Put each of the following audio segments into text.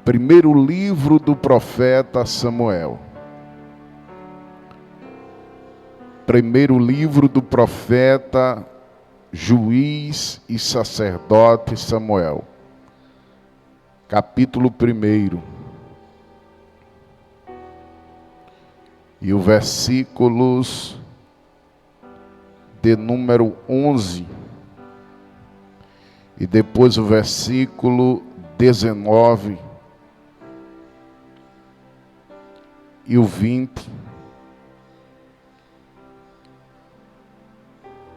Primeiro livro do profeta Samuel. Primeiro livro do profeta, juiz e sacerdote Samuel. Capítulo 1. E o versículos de número 11. E depois o versículo 19. E o 20,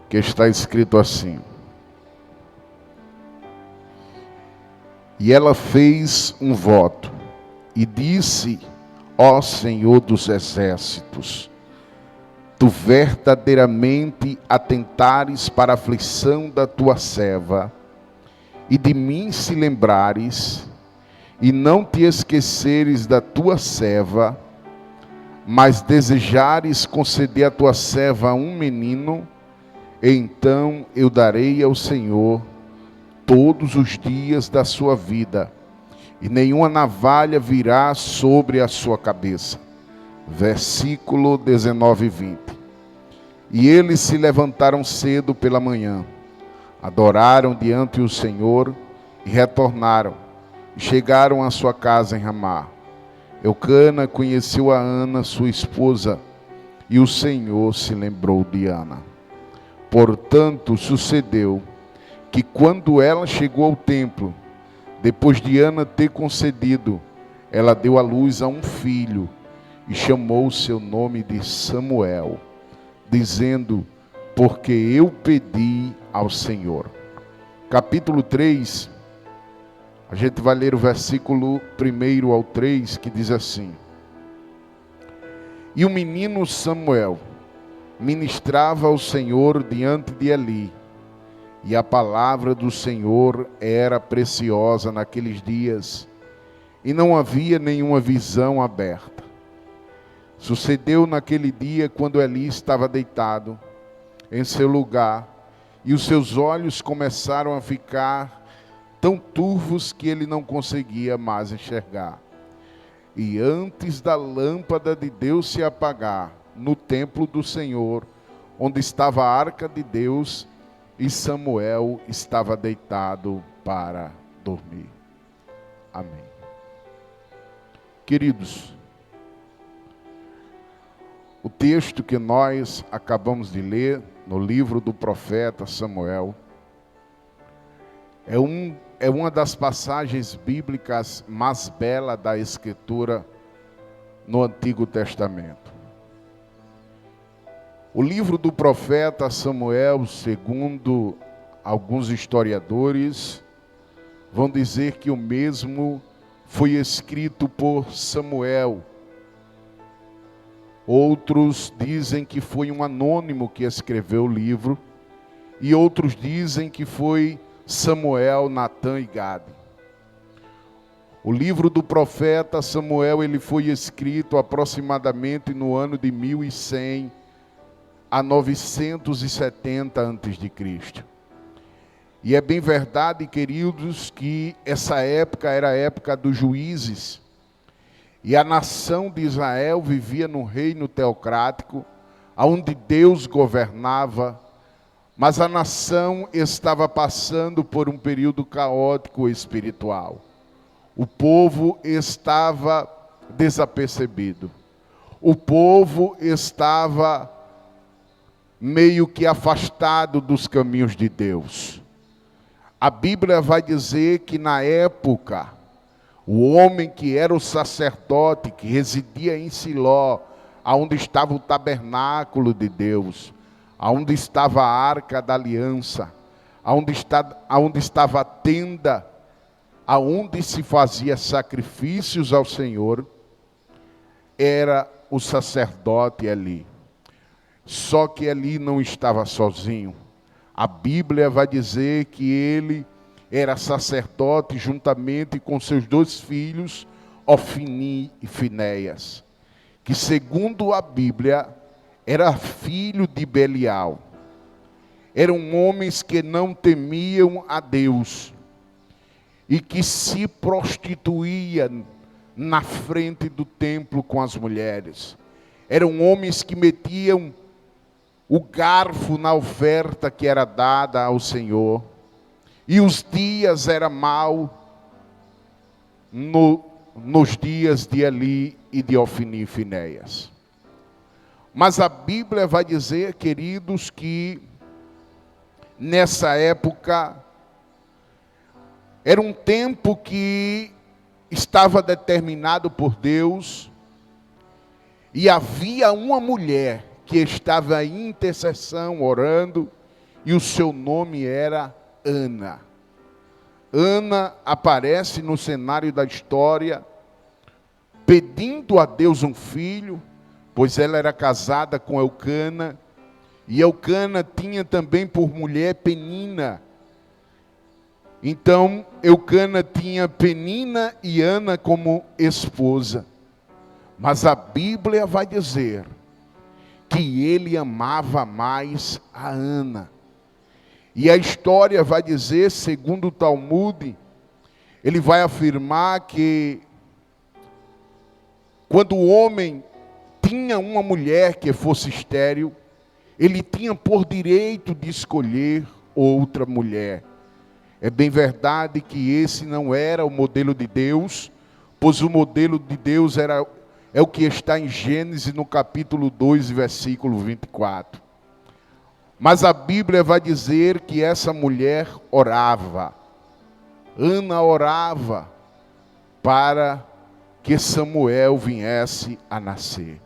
que está escrito assim: E ela fez um voto, e disse: Ó Senhor dos exércitos, tu verdadeiramente atentares para a aflição da tua serva, e de mim se lembrares, e não te esqueceres da tua serva, mas desejares conceder à tua serva um menino, então eu darei ao Senhor todos os dias da sua vida, e nenhuma navalha virá sobre a sua cabeça. Versículo 19 e 20. E eles se levantaram cedo pela manhã, adoraram diante do Senhor e retornaram, e chegaram à sua casa em Ramá. Eucana conheceu a Ana, sua esposa, e o Senhor se lembrou de Ana. Portanto, sucedeu que quando ela chegou ao templo, depois de Ana ter concedido, ela deu à luz a um filho e chamou o seu nome de Samuel, dizendo: porque eu pedi ao Senhor. Capítulo 3. A gente vai ler o versículo 1 ao 3, que diz assim: E o menino Samuel ministrava ao Senhor diante de Eli, e a palavra do Senhor era preciosa naqueles dias, e não havia nenhuma visão aberta. Sucedeu naquele dia, quando Eli estava deitado em seu lugar, e os seus olhos começaram a ficar tão turvos que ele não conseguia mais enxergar. E antes da lâmpada de Deus se apagar, no templo do Senhor, onde estava a arca de Deus, e Samuel estava deitado para dormir. Amém. Queridos, o texto que nós acabamos de ler no livro do profeta Samuel é uma das passagens bíblicas mais belas da Escritura no Antigo Testamento. O livro do profeta Samuel, segundo alguns historiadores, vão dizer que o mesmo foi escrito por Samuel. Outros dizem que foi um anônimo que escreveu o livro, e outros dizem que foi Samuel, Natã e Gade. O livro do profeta Samuel, ele foi escrito aproximadamente no ano de 1100 a 970 a.C. E é bem verdade, queridos, que essa época era a época dos juízes, e a nação de Israel vivia num reino teocrático, onde Deus governava, mas a nação estava passando por um período caótico espiritual. O povo estava desapercebido. O povo estava meio que afastado dos caminhos de Deus. A Bíblia vai dizer que na época, o homem que era o sacerdote, que residia em Siló, aonde estava o tabernáculo de Deus, aonde estava a arca da aliança, aonde estava a tenda, aonde se fazia sacrifícios ao Senhor, era o sacerdote ali. Só que Eli não estava sozinho. A Bíblia vai dizer que ele era sacerdote juntamente com seus 2 filhos, Ofni e Finéias, que segundo a Bíblia era filho de Belial. Eram homens que não temiam a Deus. e que se prostituía na frente do templo com as mulheres. Eram homens que metiam o garfo na oferta que era dada ao Senhor. E os dias eram maus nos dias de Eli e de Ofni e Finéias. Mas a Bíblia vai dizer, queridos, que nessa época era um tempo que estava determinado por Deus, e havia uma mulher que estava em intercessão, orando, e o seu nome era Ana. Ana aparece no cenário da história, pedindo a Deus um filho, pois ela era casada com Eucana, e Eucana tinha também por mulher Penina. Então, Eucana tinha Penina e Ana como esposa. Mas a Bíblia vai dizer que ele amava mais a Ana. E a história vai dizer, segundo o Talmud, ele vai afirmar que quando o homem tinha uma mulher que fosse estéril, ele tinha por direito de escolher outra mulher. É bem verdade que esse não era o modelo de Deus, pois o modelo de Deus é o que está em Gênesis no capítulo 2, versículo 24. Mas a Bíblia vai dizer que essa mulher orava. Ana orava para que Samuel viesse a nascer.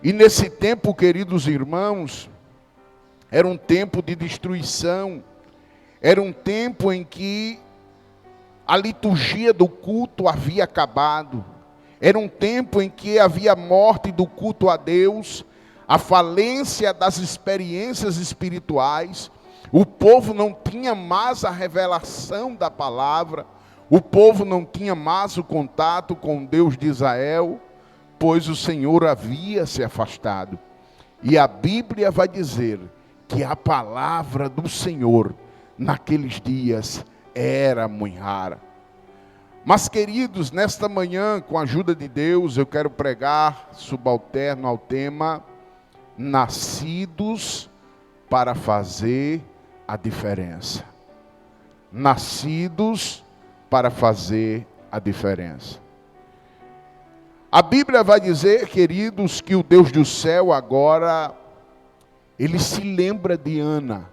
E nesse tempo, queridos irmãos, era um tempo de destruição, era um tempo em que a liturgia do culto havia acabado, era um tempo em que havia morte do culto a Deus, a falência das experiências espirituais, o povo não tinha mais a revelação da palavra, o povo não tinha mais o contato com o Deus de Israel, pois o Senhor havia se afastado. E a Bíblia vai dizer que a palavra do Senhor naqueles dias era muito rara. Mas, queridos, nesta manhã, com a ajuda de Deus, eu quero pregar subalterno ao tema nascidos para fazer a diferença. Nascidos para fazer a diferença. A Bíblia vai dizer, queridos, que o Deus do céu agora, ele se lembra de Ana.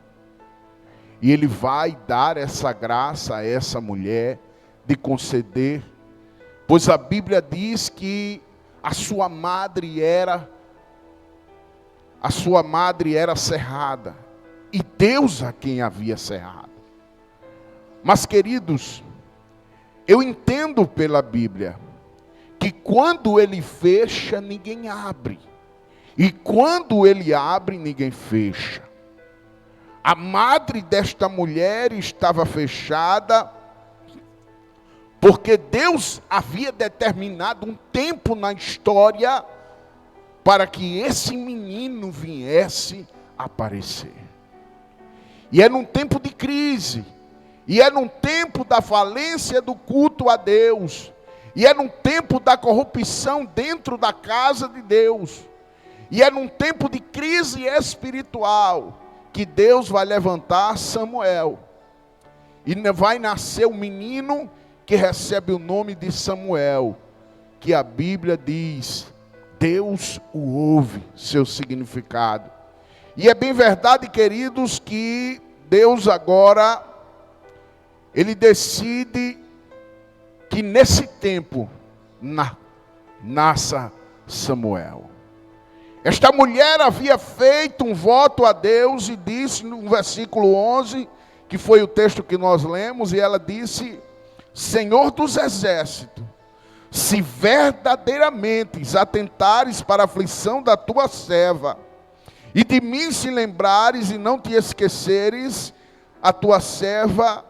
E ele vai dar essa graça a essa mulher de conceder. Pois a Bíblia diz que a sua madre era cerrada. E Deus a quem havia cerrado. Mas, queridos, eu entendo pela Bíblia que quando ele fecha, ninguém abre. E quando ele abre, ninguém fecha. A madre desta mulher estava fechada, porque Deus havia determinado um tempo na história para que esse menino viesse aparecer. E era um tempo de crise, e era um tempo da falência do culto a Deus, e era um tempo da corrupção dentro da casa de Deus, e era um tempo de crise espiritual, que Deus vai levantar Samuel, e vai nascer um menino que recebe o nome de Samuel, que a Bíblia diz, Deus o ouve, seu significado. E é bem verdade, queridos, que Deus agora, ele decide que nesse tempo nasça Samuel. Esta mulher havia feito um voto a Deus e disse no versículo 11, que foi o texto que nós lemos, e ela disse, Senhor dos exércitos, se verdadeiramente atentares para a aflição da tua serva, e de mim se lembrares e não te esqueceres a tua serva,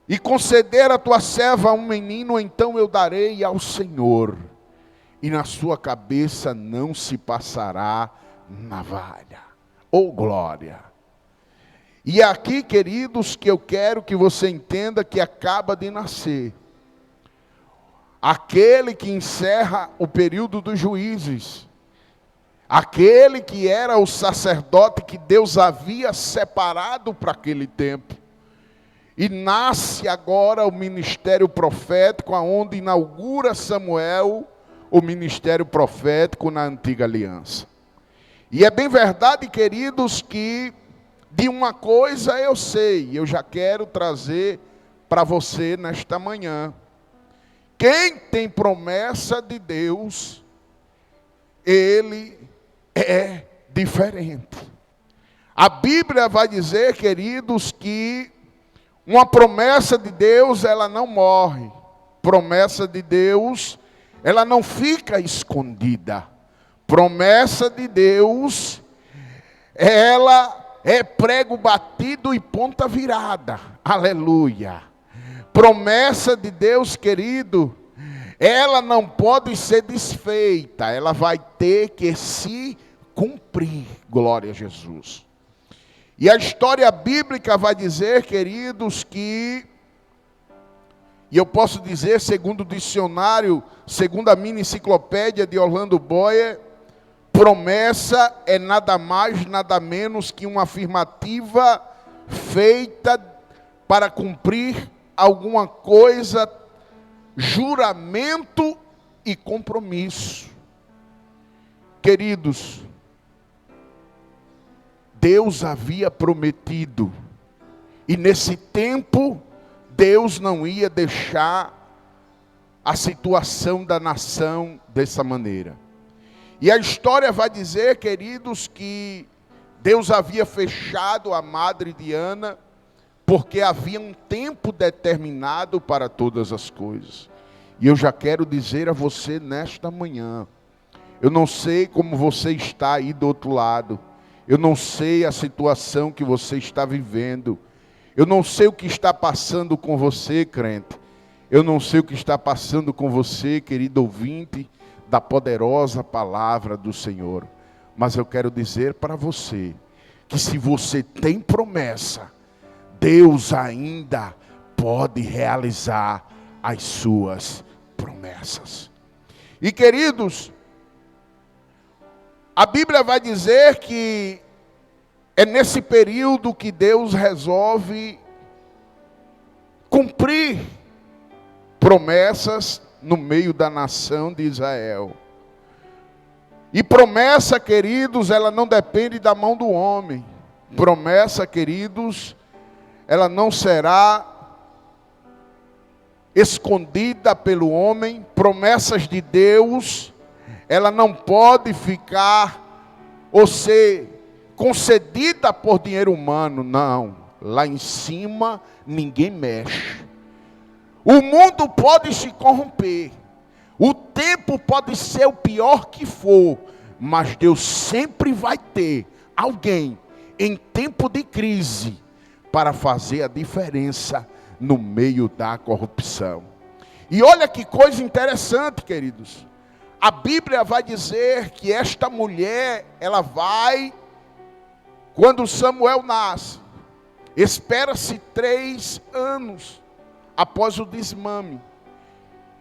e conceder a tua serva um menino, então eu darei ao Senhor, e na sua cabeça não se passará navalha. Oh glória! E é aqui, queridos, que eu quero que você entenda que acaba de nascer aquele que encerra o período dos juízes, aquele que era o sacerdote que Deus havia separado para aquele tempo. E nasce agora o ministério profético, aonde inaugura Samuel o ministério profético na antiga aliança. E é bem verdade, queridos, que de uma coisa eu sei, eu já quero trazer para você nesta manhã. Quem tem promessa de Deus, ele é diferente. A Bíblia vai dizer, queridos, que uma promessa de Deus, ela não morre. Promessa de Deus, ela não fica escondida. Promessa de Deus, ela é prego batido e ponta virada. Aleluia. Promessa de Deus, querido, ela não pode ser desfeita. Ela vai ter que se cumprir. Glória a Jesus. E a história bíblica vai dizer, queridos, que, e eu posso dizer, segundo o dicionário, segundo a mini enciclopédia de Orlando Boyer, promessa é nada mais, nada menos que uma afirmativa feita para cumprir alguma coisa, juramento e compromisso. Queridos, Deus havia prometido, e nesse tempo, Deus não ia deixar a situação da nação dessa maneira. E a história vai dizer, queridos, que Deus havia fechado a madre Diana, porque havia um tempo determinado para todas as coisas. E eu já quero dizer a você nesta manhã, eu não sei como você está aí do outro lado, eu não sei a situação que você está vivendo, eu não sei o que está passando com você, crente, eu não sei o que está passando com você, querido ouvinte da poderosa palavra do Senhor, mas eu quero dizer para você, que se você tem promessa, Deus ainda pode realizar as suas promessas. E queridos, a Bíblia vai dizer que é nesse período que Deus resolve cumprir promessas no meio da nação de Israel. E promessa, queridos, ela não depende da mão do homem. Promessa, queridos, ela não será escondida pelo homem. Promessas de Deus, ela não pode ficar ou ser concedida por dinheiro humano, não. Lá em cima, ninguém mexe. O mundo pode se corromper. O tempo pode ser o pior que for, mas Deus sempre vai ter alguém em tempo de crise para fazer a diferença no meio da corrupção. E olha que coisa interessante, queridos. A Bíblia vai dizer que esta mulher, ela vai, quando Samuel nasce, espera-se 3 anos após o desmame.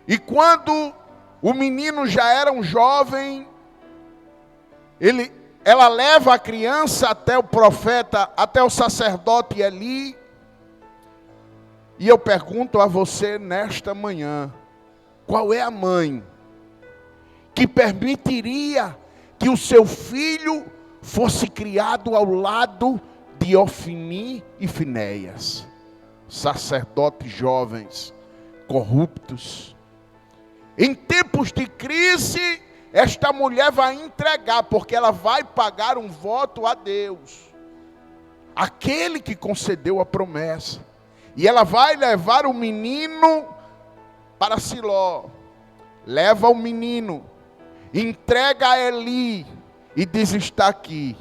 E quando o menino já era um jovem, ela leva a criança até o profeta, até o sacerdote Eli. E eu pergunto a você nesta manhã, qual é a mãe que permitiria que o seu filho fosse criado ao lado de Ofni e Finéias, sacerdotes jovens, corruptos? Em tempos de crise, esta mulher vai entregar, porque ela vai pagar um voto a Deus, aquele que concedeu a promessa. E ela vai levar o menino para Siló. Leva o menino, entrega a Eli e diz: está aqui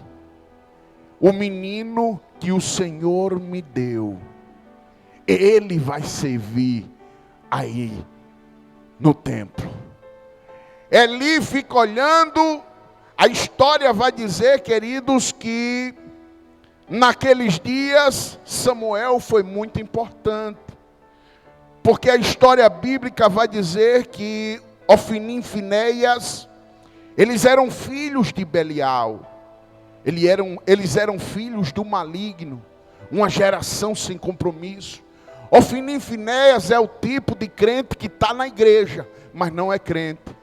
o menino que o Senhor me deu. Ele vai servir aí no templo. Eli fica olhando. A história vai dizer, queridos, que naqueles dias, Samuel foi muito importante, porque a história bíblica vai dizer que Ofni e Finéias, eles eram filhos de Belial, eles eram filhos do maligno, uma geração sem compromisso. Ofni e Finéias é o tipo de crente que está na igreja, mas não é crente.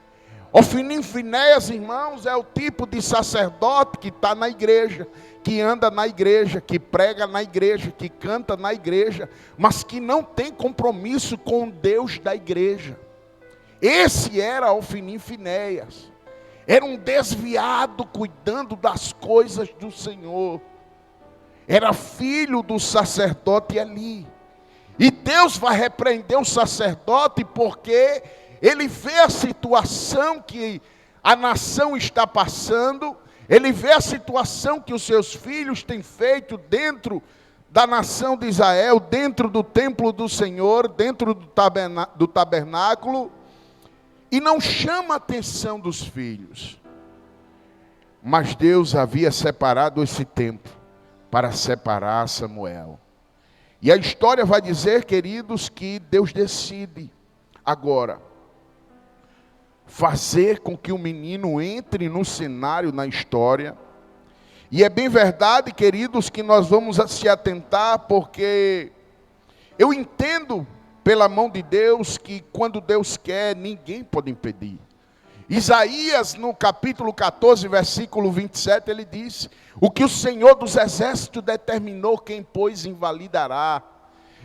Ofni e Finéias, irmãos, é o tipo de sacerdote que está na igreja, que anda na igreja, que prega na igreja, que canta na igreja, mas que não tem compromisso com o Deus da igreja. Esse era Ofni e Finéias. Era um desviado cuidando das coisas do Senhor. Era filho do sacerdote Eli. E Deus vai repreender o sacerdote porque ele vê a situação que a nação está passando, ele vê a situação que os seus filhos têm feito dentro da nação de Israel, dentro do templo do Senhor, dentro do tabernáculo, e não chama a atenção dos filhos. Mas Deus havia separado esse tempo para separar Samuel. E a história vai dizer, queridos, que Deus decide agora fazer com que o menino entre no cenário, na história. E é bem verdade, queridos, que nós vamos se atentar, porque eu entendo pela mão de Deus que quando Deus quer, ninguém pode impedir. Isaías, no capítulo 14, versículo 27, ele diz: o que o Senhor dos exércitos determinou, quem pôs invalidará,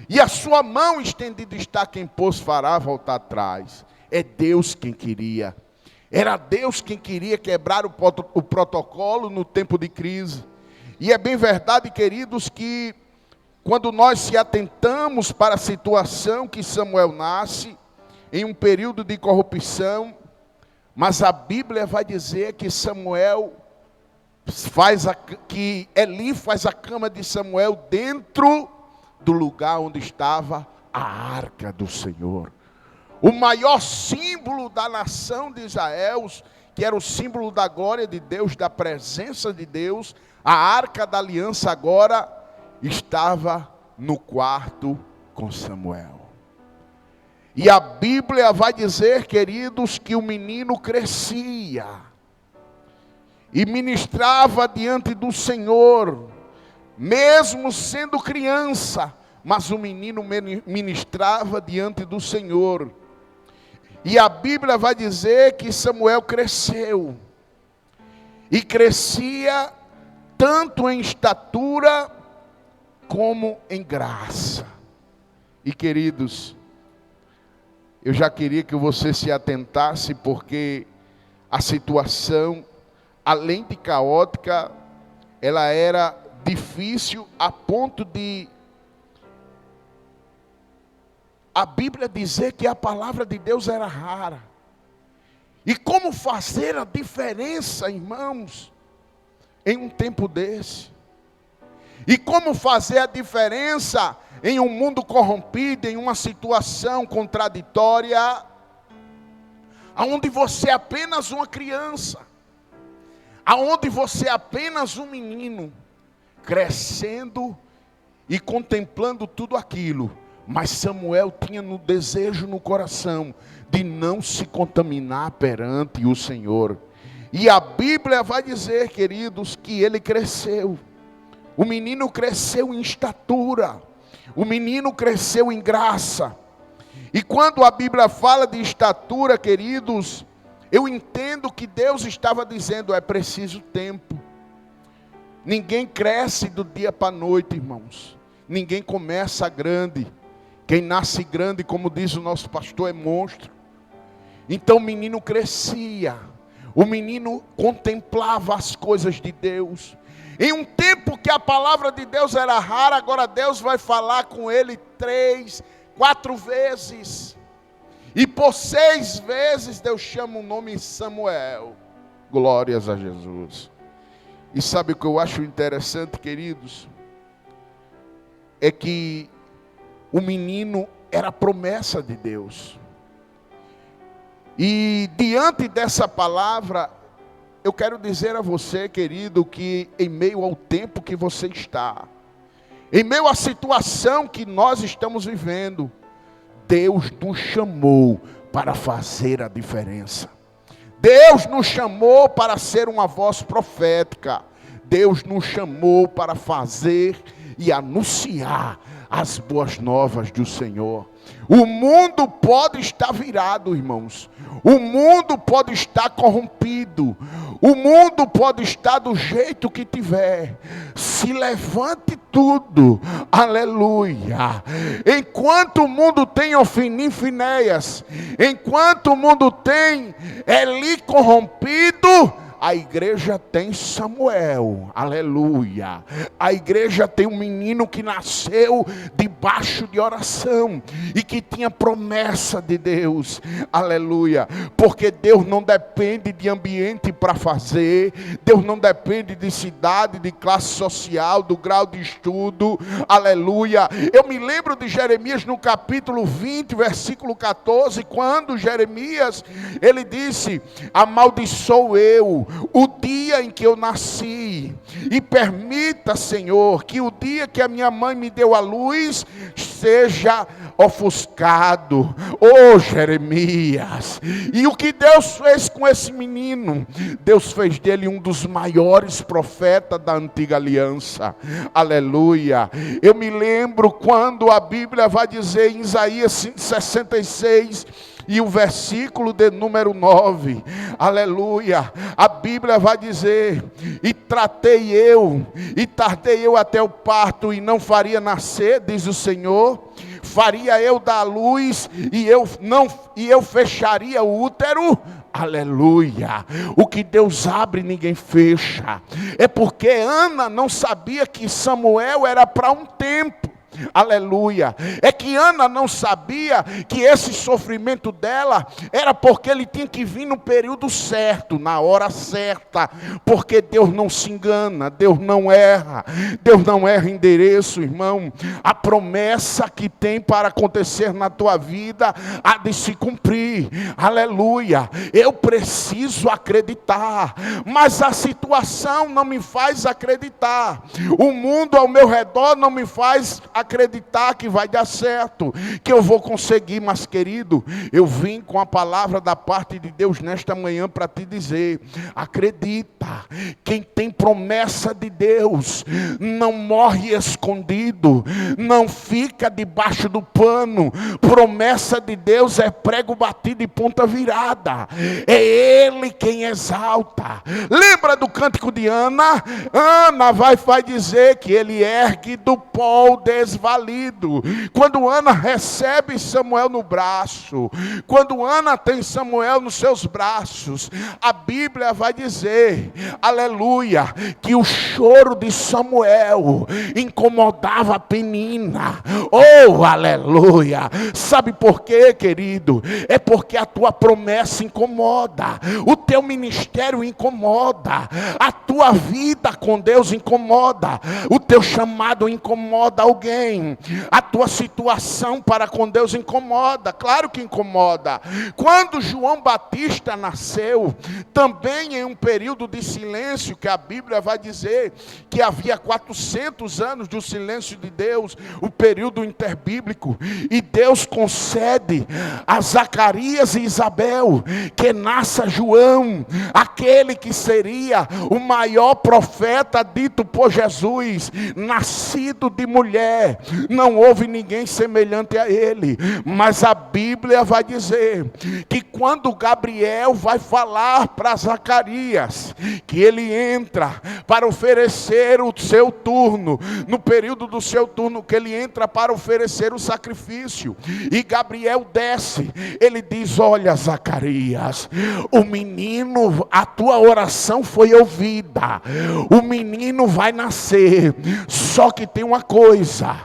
e a sua mão estendida está, quem pôs fará voltar atrás. É Deus quem queria, era Deus quem queria quebrar o protocolo no tempo de crise. E é bem verdade, queridos, que quando nós se atentamos para a situação que Samuel nasce, em um período de corrupção, mas a Bíblia vai dizer que que Eli faz a cama de Samuel dentro do lugar onde estava a arca do Senhor. O maior símbolo da nação de Israel, que era o símbolo da glória de Deus, da presença de Deus, a arca da aliança agora estava no quarto com Samuel. E a Bíblia vai dizer, queridos, que o menino crescia e ministrava diante do Senhor, mesmo sendo criança, mas o menino ministrava diante do Senhor. E a Bíblia vai dizer que Samuel cresceu, e crescia tanto em estatura como em graça. E queridos, eu já queria que você se atentasse, porque a situação, além de caótica, ela era difícil a ponto de a Bíblia dizer que a palavra de Deus era rara. E como fazer a diferença, irmãos, em um tempo desse? E como fazer a diferença em um mundo corrompido, em uma situação contraditória, aonde você é apenas uma criança, aonde você é apenas um menino, crescendo e contemplando tudo aquilo. Mas Samuel tinha no desejo no coração de não se contaminar perante o Senhor. E a Bíblia vai dizer, queridos, que ele cresceu. O menino cresceu em estatura, o menino cresceu em graça. E quando a Bíblia fala de estatura, queridos, eu entendo que Deus estava dizendo: é preciso tempo. Ninguém cresce do dia para a noite, irmãos. Ninguém começa grande. Quem nasce grande, como diz o nosso pastor, é monstro. Então o menino crescia, o menino contemplava as coisas de Deus. Em um tempo que a palavra de Deus era rara, agora Deus vai falar com ele 3, 4 vezes. E por 6 vezes Deus chama o nome Samuel. Glórias a Jesus. E sabe o que eu acho interessante, queridos? É que o menino era a promessa de Deus. E diante dessa palavra, eu quero dizer a você, querido, que em meio ao tempo que você está, em meio à situação que nós estamos vivendo, Deus nos chamou para fazer a diferença. Deus nos chamou para ser uma voz profética. Deus nos chamou para fazer e anunciar as boas novas do Senhor. O mundo pode estar virado, irmãos. O mundo pode estar corrompido. O mundo pode estar do jeito que tiver. Se levante tudo. Aleluia. Enquanto o mundo tem Ofni e Finéias, enquanto o mundo tem Eli corrompido, a igreja tem Samuel, aleluia. A igreja tem um menino que nasceu debaixo de oração e que tinha promessa de Deus, aleluia. Porque Deus não depende de ambiente para fazer, Deus não depende de cidade, de classe social, do grau de estudo, aleluia. Eu me lembro de Jeremias no capítulo 20, versículo 14, quando Jeremias, ele disse: amaldiçoo eu o dia em que eu nasci, e permita, Senhor, que o dia que a minha mãe me deu à luz seja ofuscado. Oh, Jeremias! E o que Deus fez com esse menino? Deus fez dele um dos maiores profetas da antiga aliança, aleluia. Eu me lembro quando a Bíblia vai dizer em Isaías 66, e o versículo de número 9, aleluia, a Bíblia vai dizer: e tardei eu até o parto, e não faria nascer, diz o Senhor. Faria eu dar luz, e eu fecharia o útero. Aleluia. O que Deus abre, ninguém fecha. É porque Ana não sabia que Samuel era para um tempo. Aleluia. É que Ana não sabia que esse sofrimento dela era porque ele tinha que vir no período certo, na hora certa. Porque Deus não se engana, Deus não erra endereço, irmão. A promessa que tem para acontecer na tua vida há de se cumprir. Aleluia. Eu preciso acreditar, mas a situação não me faz acreditar. O mundo ao meu redor não me faz acreditar que vai dar certo, que eu vou conseguir. Mas, querido, eu vim com a palavra da parte de Deus nesta manhã para te dizer: acredita. Quem tem promessa de Deus não morre escondido, não fica debaixo do pano. Promessa de Deus é prego batido e ponta virada. É Ele quem exalta. Lembra do cântico de Ana? Ana vai dizer que Ele ergue do pó desvalido. Quando Ana recebe Samuel no braço, quando Ana tem Samuel nos seus braços, a Bíblia vai dizer, aleluia, que o choro de Samuel incomodava a Penina. Oh, aleluia. Sabe por quê, querido? É porque a tua promessa incomoda, o teu ministério incomoda, a tua vida com Deus incomoda, o teu chamado incomoda alguém, a tua situação para com Deus incomoda. Claro que incomoda. Quando João Batista nasceu, também em um período de silêncio, que a Bíblia vai dizer que havia 400 anos do silêncio de Deus, o período interbíblico, e Deus concede a Zacarias e Isabel que nasça João, aquele que seria o maior profeta dito por Jesus, nascido de mulher. Não houve ninguém semelhante a ele. Mas a Bíblia vai dizer que quando Gabriel vai falar para Zacarias, que ele entra para oferecer o seu turno, no período do seu turno, que ele entra para oferecer o sacrifício, e Gabriel desce, ele diz: olha, Zacarias, o menino, a tua oração foi ouvida, vida. O menino vai nascer. Só que tem uma coisa: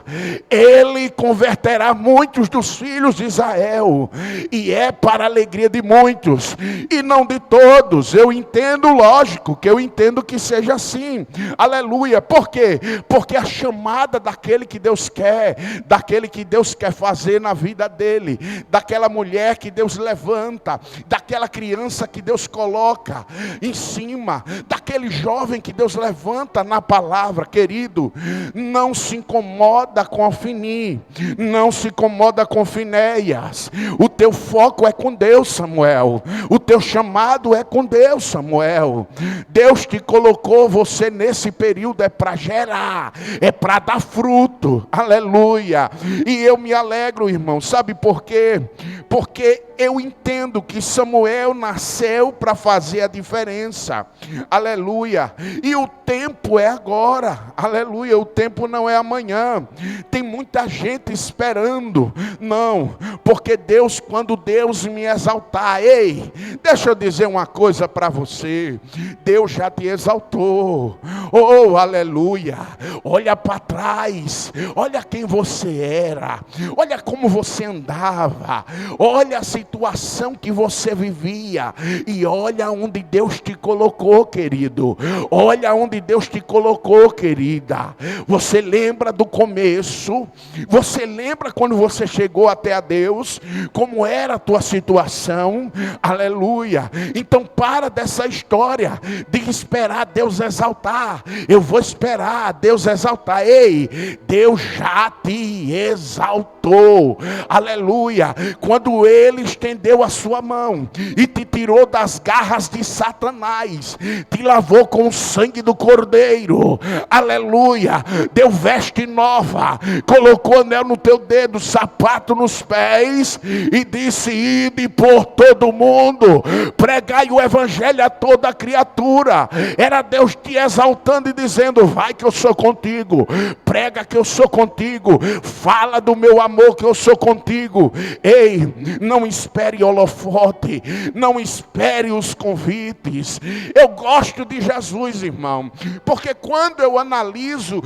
ele converterá muitos dos filhos de Israel, e é para a alegria de muitos e não de todos. Eu entendo, lógico que eu entendo que seja assim, aleluia. Por quê? Porque a chamada daquele que Deus quer, daquele que Deus quer fazer na vida dele, daquela mulher que Deus levanta, daquela criança que Deus coloca em cima, daquele jovem que Deus levanta na palavra, querido, não se incomoda com Ofni, não se incomoda com Finéias. O teu foco é com Deus, Samuel. O teu chamado é com Deus, Samuel. Deus te colocou, você nesse período é para gerar, é para dar fruto, aleluia. E eu me alegro, irmão, sabe por quê? Porque eu entendo que Samuel nasceu para fazer a diferença, aleluia. E o tempo é agora, aleluia. O tempo não é amanhã. Tem muita gente esperando, não, porque Deus, quando Deus me exaltar, ei, deixa eu dizer uma coisa para você: Deus já te exaltou, oh, aleluia. Olha para trás, olha quem você era, olha como você andava, olha a situação que você vivia, e olha onde Deus te colocou, querido. Olha onde Deus te colocou, querida. Você lembra do começo? Você lembra quando você chegou até a Deus? Como era a tua situação? Aleluia. Então para dessa história de esperar Deus exaltar. Eu vou esperar Deus exaltar. Ei, Deus já te exaltou, aleluia. Quando Ele estendeu a sua mão e te tirou das garras de Satanás, te lavou com o sangue do Cordeiro, aleluia, deu veste nova, colocou anel no teu dedo, sapato nos pés, e disse: ide por todo mundo, pregai o evangelho a toda criatura. Era Deus te exaltando e dizendo: vai que eu sou contigo, prega que eu sou contigo, fala do meu amor que eu sou contigo. Ei, não espere holofote, não espere os convites. Eu gosto de Jesus, irmão, porque quando eu analiso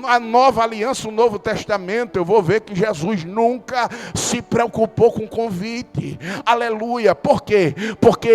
a nova aliança, o Novo Testamento, eu vou ver que Jesus nunca se preocupou com convite, aleluia. Por quê? Porque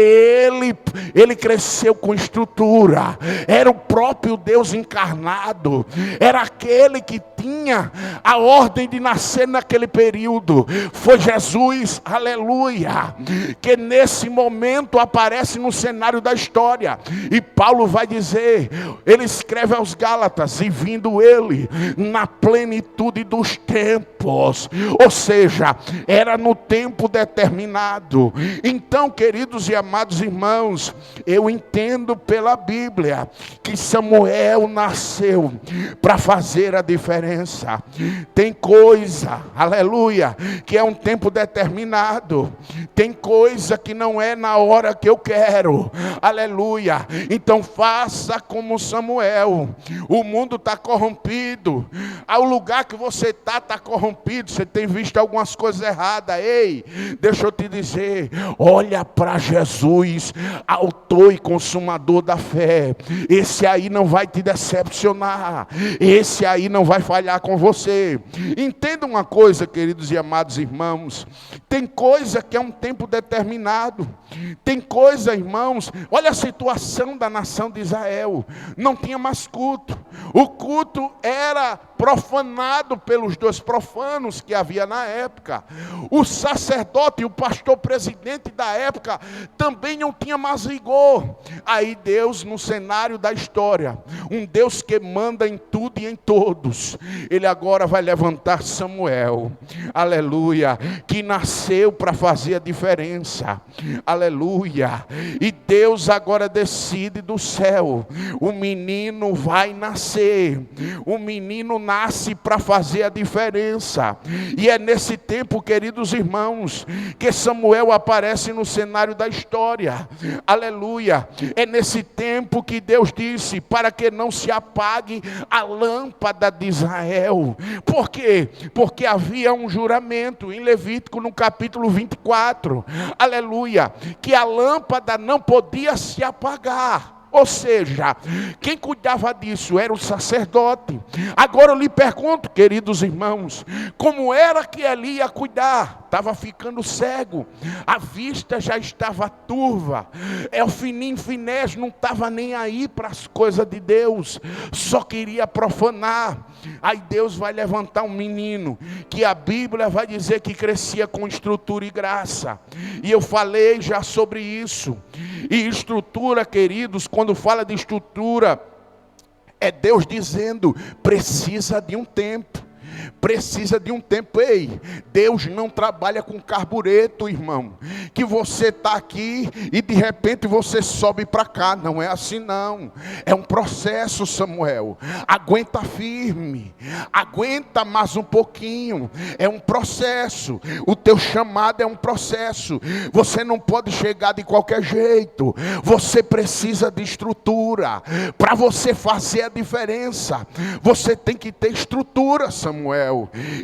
ele cresceu com estrutura, era o próprio Deus encarnado, era aquele que tinha a ordem de nascer naquele período. Foi Jesus, aleluia, que nesse momento aparece no cenário da história. E Paulo vai dizer, ele escreve aos Gálatas: e vindo ele na plenitude dos tempos, ou seja, era no tempo determinado. Então, queridos e amados irmãos, eu entendo pela Bíblia que Samuel nasceu para fazer a diferença. Tem coisa, aleluia, que é um tempo determinado. Tem coisa que não é na hora que eu quero, aleluia. Então faça como Samuel. O mundo está corrompido, o lugar que você está corrompido. Você tem visto algumas coisas erradas. Ei, deixa eu te dizer, olha para Jesus, autor e consumador da fé. Esse aí não vai te decepcionar, esse aí não vai falhar com você. Entenda uma coisa, queridos e amados irmãos, tem coisa que é um tempo determinado. Tem coisa, irmãos, olha a situação da nação de Israel, não tinha mais culto. O culto era profanado pelos dois profanos que havia na época. O sacerdote e o pastor presidente da época também não tinha mais rigor. Aí Deus, no cenário da história, um Deus que manda em tudo e em todos, ele agora vai levantar Samuel, aleluia, que nasceu para fazer a diferença, aleluia. E Deus agora decide do céu: o menino vai nascer, o menino nasce para fazer a diferença. E é nesse tempo, queridos irmãos, que Samuel aparece no cenário da história, aleluia. É nesse tempo que Deus disse para que não se apague a lâmpada de Israel. Por quê? Porque havia um juramento em Levítico no capítulo 24, aleluia, que a lâmpada não podia se apagar. Ou seja, quem cuidava disso era o sacerdote. Agora eu lhe pergunto, queridos irmãos, como era que ele ia cuidar? Estava ficando cego, a vista já estava turva. Ofni e Finés não estava nem aí para as coisas de Deus, só queria profanar. Aí Deus vai levantar um menino, que a Bíblia vai dizer que crescia com estrutura e graça. E eu falei já sobre isso. E estrutura, queridos, quando fala de estrutura, é Deus dizendo, precisa de um tempo. Precisa de um tempo. Ei, Deus não trabalha com carbureto, irmão, que você está aqui e de repente você sobe para cá. Não é assim não. É um processo, Samuel. Aguenta firme, aguenta mais um pouquinho. É um processo. O teu chamado é um processo. Você não pode chegar de qualquer jeito. Você precisa de estrutura. Para você fazer a diferença, você tem que ter estrutura, Samuel.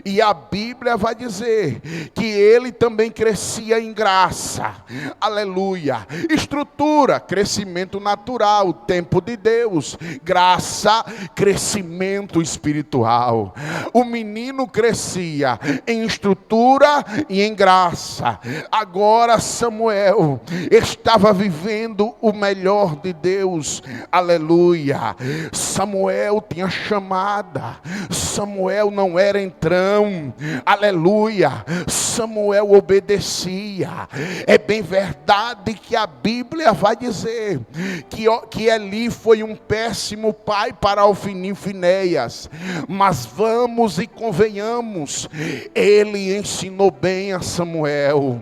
E a Bíblia vai dizer que ele também crescia em graça. Aleluia. Estrutura, crescimento natural, tempo de Deus. Graça, crescimento espiritual. O menino crescia em estrutura e em graça. Agora Samuel estava vivendo o melhor de Deus. Aleluia. Samuel tinha chamada. Samuel não era entrão. Aleluia. Samuel obedecia. É bem verdade que a Bíblia vai dizer que Eli foi um péssimo pai para Ofni e Finéias. Mas vamos e convenhamos, ele ensinou bem a Samuel.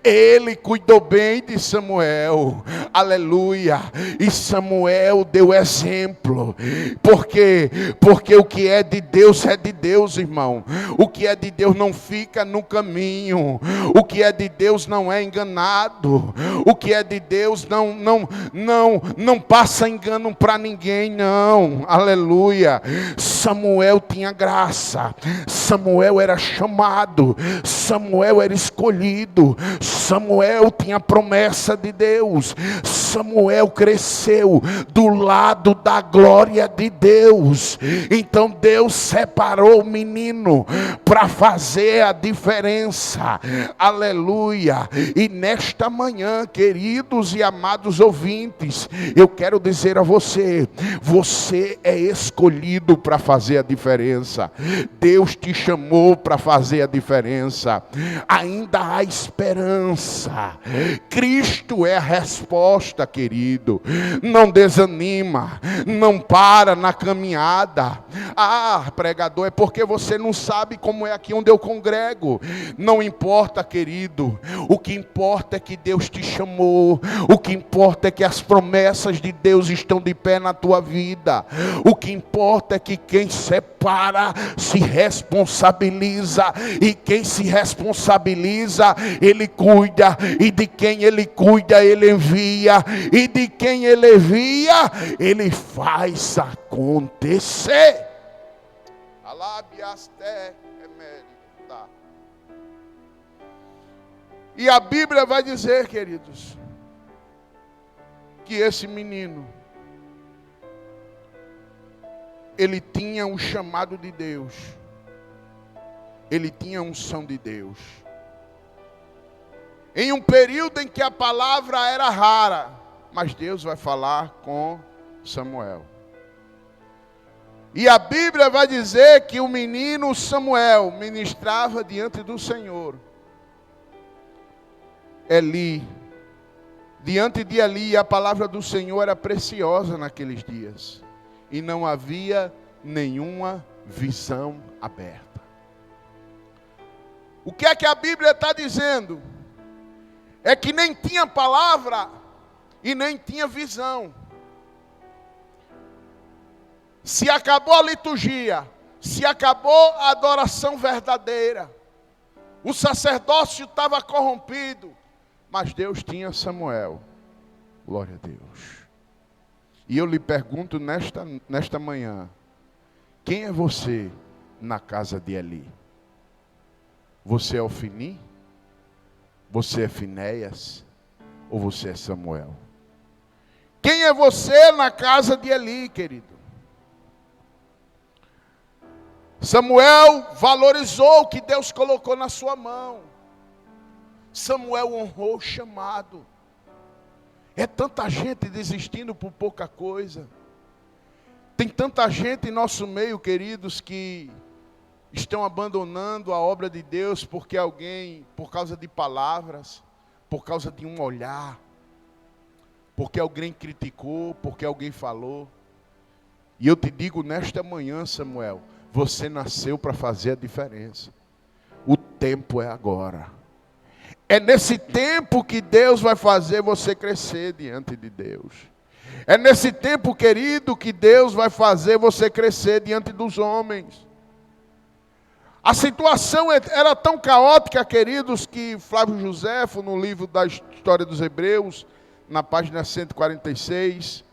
Ele cuidou bem de Samuel. Aleluia. E Samuel deu exemplo. Por quê? Porque o que é de Deus é de Deus, irmão. O que é de Deus não fica no caminho. O que é de Deus não é enganado. O que é de Deus não passa engano para ninguém, não. Aleluia. Samuel tinha graça. Samuel era chamado. Samuel era escolhido. Samuel tinha promessa de Deus. Samuel cresceu do lado da glória de Deus. Então Deus separou o menino para fazer a diferença. Aleluia. E nesta manhã, queridos e amados ouvintes, eu quero dizer a você, você é escolhido para fazer a diferença. Deus te chamou para fazer a diferença. Ainda há esperança. Cristo é a resposta, querido. Não desanima, não para na caminhada. Ah, pregador, é porque você não sabe como é aqui onde eu congrego. Não importa, querido. O que importa é que Deus te chamou. O que importa é que as promessas de Deus estão de pé na tua vida. O que importa é que quem separa se responsabiliza. E quem se responsabiliza, ele cuida. E de quem ele cuida, ele envia. E de quem ele envia, ele faz acontecer. E a Bíblia vai dizer, queridos, que esse menino, ele tinha o chamado de Deus. Ele tinha a unção de Deus. Em um período em que a palavra era rara, mas Deus vai falar com Samuel. E a Bíblia vai dizer que o menino Samuel ministrava diante do Senhor. Eli, diante de Eli, a palavra do Senhor era preciosa naqueles dias. E não havia nenhuma visão aberta. O que é que a Bíblia está dizendo? É que nem tinha palavra e nem tinha visão. Se acabou a liturgia, se acabou a adoração verdadeira, o sacerdócio estava corrompido, mas Deus tinha Samuel. Glória a Deus. E eu lhe pergunto nesta manhã, quem é você na casa de Eli? Você é Ofni? Você é Finéias? Ou você é Samuel? Quem é você na casa de Eli, querido? Samuel valorizou o que Deus colocou na sua mão. Samuel honrou o chamado. É tanta gente desistindo por pouca coisa. Tem tanta gente em nosso meio, queridos, que estão abandonando a obra de Deus porque alguém, por causa de palavras, por causa de um olhar, porque alguém criticou, porque alguém falou. E eu te digo nesta manhã, Samuel, você nasceu para fazer a diferença. O tempo é agora. É nesse tempo que Deus vai fazer você crescer diante de Deus. É nesse tempo, querido, que Deus vai fazer você crescer diante dos homens. A situação era tão caótica, queridos, que Flávio Josefo, no livro da História dos Hebreus, na página 146,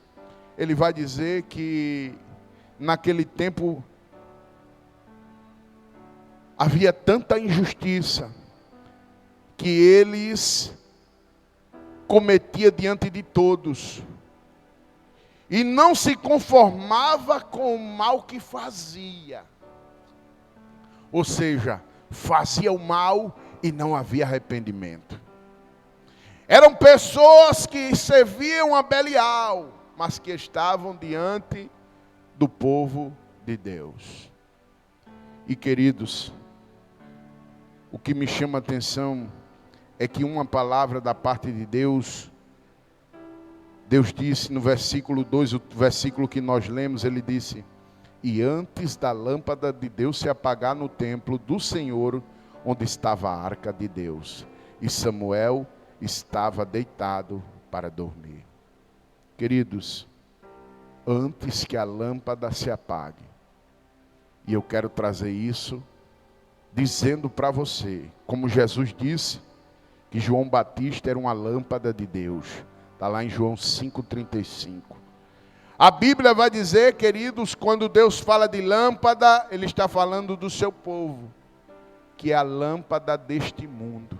ele vai dizer que naquele tempo havia tanta injustiça que eles cometiam diante de todos. E não se conformava com o mal que fazia. Ou seja, fazia o mal e não havia arrependimento. Eram pessoas que serviam a Belial, mas que estavam diante do povo de Deus. E queridos, o que me chama a atenção é que uma palavra da parte de Deus, Deus disse no versículo 2, o versículo que nós lemos, ele disse: e antes da lâmpada de Deus se apagar no templo do Senhor, onde estava a arca de Deus, e Samuel estava deitado para dormir. Queridos, antes que a lâmpada se apague, e eu quero trazer isso, dizendo para você, como Jesus disse, que João Batista era uma lâmpada de Deus. Está lá em João 5,35. A Bíblia vai dizer, queridos, quando Deus fala de lâmpada, Ele está falando do seu povo, que é a lâmpada deste mundo.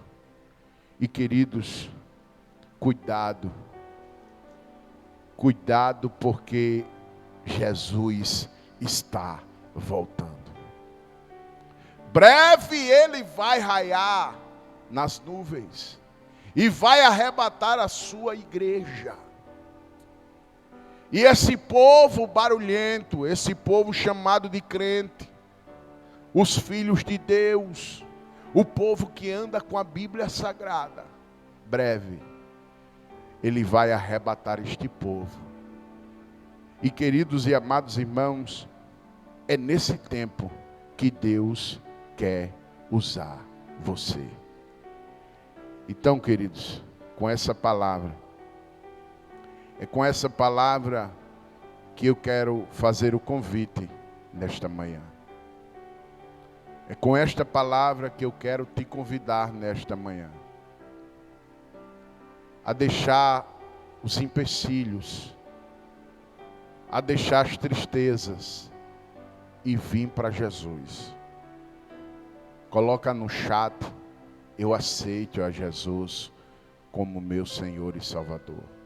E queridos, cuidado. Cuidado, porque Jesus está voltando. Breve Ele vai raiar nas nuvens e vai arrebatar a sua igreja. E esse povo barulhento, esse povo chamado de crente, os filhos de Deus, o povo que anda com a Bíblia Sagrada, breve Ele vai arrebatar este povo. E queridos e amados irmãos, é nesse tempo que Deus quer usar você. Então, queridos, com essa palavra, é com essa palavra que eu quero fazer o convite nesta manhã. É com esta palavra que eu quero te convidar nesta manhã a deixar os empecilhos, a deixar as tristezas e vir para Jesus. Coloca no chat: eu aceito a Jesus como meu Senhor e Salvador.